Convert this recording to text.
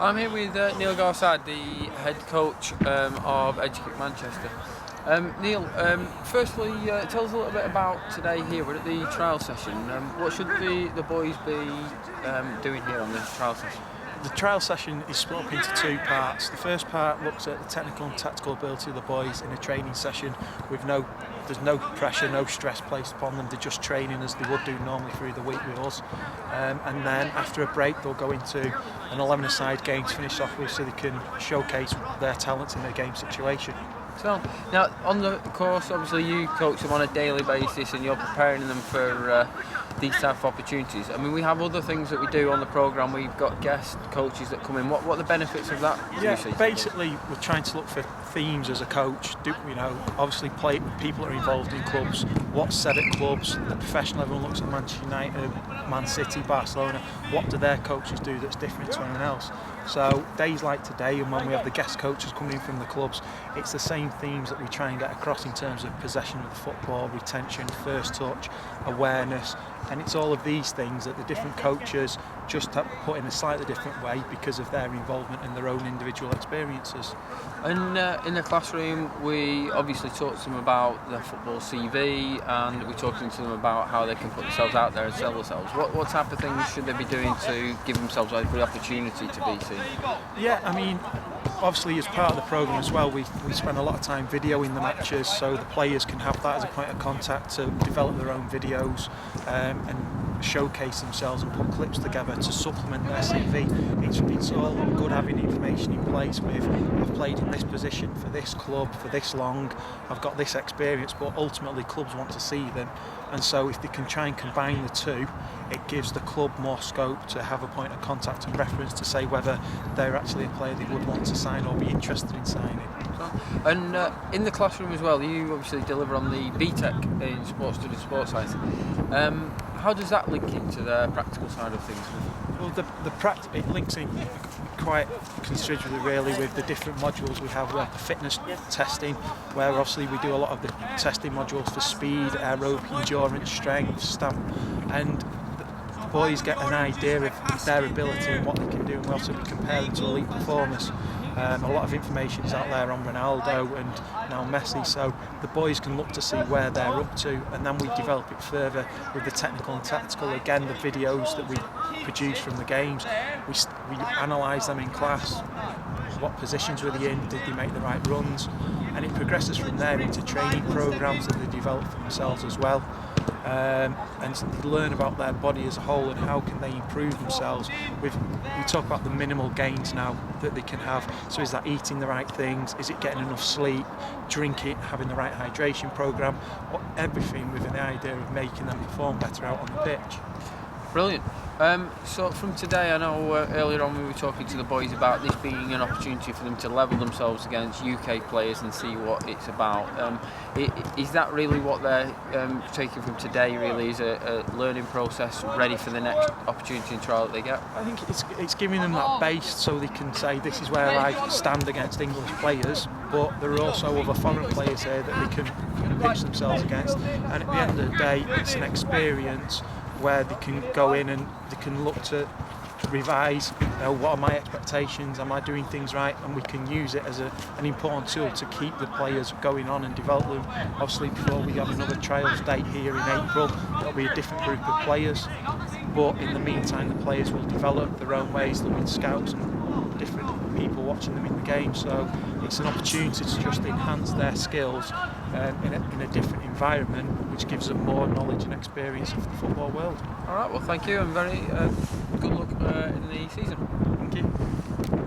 I'm here with Neil Garside, the head coach of EduKick Manchester. Neil, firstly, tell us a little bit about today here. We're at the trial session. What should the boys be doing here on this trial session? The trial session is split up into two parts. The first part looks at the technical and tactical ability of the boys in a training session with there's no pressure, no stress placed upon them. They're just training as they would do normally through the week with us. And then after a break, they'll go into an 11-a-side game to finish off with, so they can showcase their talents in their game situation. So, now on the course, obviously you coach them on a daily basis and you're preparing them for these type of opportunities. I mean, we have other things that we do on the programme. We've got guest coaches that come in. What are the benefits of that? Yeah, basically we're trying to look for themes as a coach. Obviously people are involved in clubs, what's said at clubs, the professional, everyone looks at Manchester United, Man City, Barcelona. What do their coaches do that's different to anyone else? So days like today, and when we have the guest coaches coming in from the clubs, it's the same themes that we try and get across in terms of possession of the football, retention, first touch, awareness, and it's all of these things that the different coaches just have put in a slightly different way because of their involvement and their own individual experiences. And in the classroom, we obviously talk to them about their football CV, and we're talking to them about how they can put themselves out there and sell themselves. What type of things should they be doing to give themselves a good opportunity to be seen? Yeah, I mean, obviously as part of the programme as well, we spend a lot of time videoing the matches, so the players can have that as a point of contact to develop their own videos and showcase themselves and put clips together to supplement their CV. It's all good having information in place with, I've played in this position for this club for this long, I've got this experience, but ultimately clubs want to see them, and so if they can try and combine the two, it gives the club more scope to have a point of contact and reference to say whether they're actually a player they would want to sign or be interested in signing. And in the classroom as well, you obviously deliver on the BTEC in Sports Studies, Sports Science. How does that link into the practical side of things? Well, it links in quite considerably really with the different modules we have. We have the fitness testing, where obviously we do a lot of the testing modules for speed, aerobic endurance, strength, stamina, and the boys get an idea of their ability and what they can do, and we also compare them to elite performers. A lot of information is out there on Ronaldo and now Messi, so the boys can look to see where they're up to, and then we develop it further with the technical and tactical. Again, the videos that we produce from the games, we analyse them in class. What positions were they in? Did they make the right runs? And it progresses from there into training programmes that they develop for themselves as well. And they learn about their body as a whole and how can they improve themselves. We talk about the minimal gains now that they can have. So is that eating the right things? Is it getting enough sleep? Drinking, having the right hydration programme? Everything with an idea of making them perform better out on the pitch. Brilliant. So from today, I know earlier on we were talking to the boys about this being an opportunity for them to level themselves against UK players and see what it's about. Is that really what they're taking from today, really, is a learning process ready for the next opportunity and trial that they get? I think it's giving them that base so they can say this is where I stand against English players, but there are also other foreign players here that they can pitch themselves against, and at the end of the day it's an experience where they can go in and they can look to revise, what are my expectations, am I doing things right, and we can use it as an important tool to keep the players going on and develop them. Obviously before we have another trials date here in April, there'll be a different group of players, but in the meantime the players will develop their own ways. There'll be scouts and different people watching them in the game, so it's an opportunity to just enhance their skills in a different environment, which gives them more knowledge and experience of the football world. Alright, well thank you, and very good luck in the season. Thank you.